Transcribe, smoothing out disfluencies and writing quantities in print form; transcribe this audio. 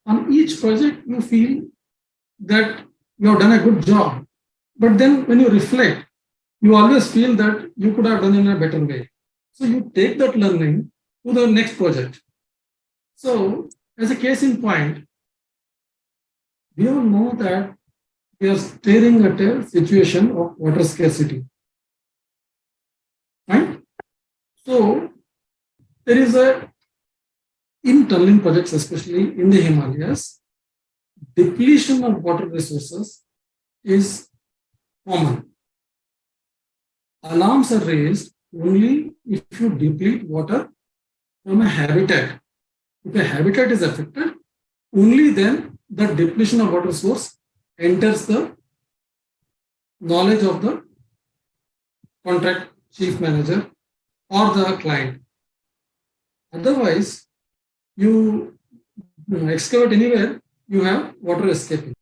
on each project you feel that you have done a good job. But then when you reflect, you always feel that you could have done in a better way. So you take that learning to the next project. So as a case in point, we all know that we are staring at a situation of water scarcity. Right? So there is a in tunneling projects, especially in the Himalayas, depletion of water resources is common. Alarms are raised only if you deplete water from a habitat. If a habitat is affected, only then the depletion of water source enters the knowledge of the contract chief manager or the client. Otherwise, you excavate anywhere, you have water escaping.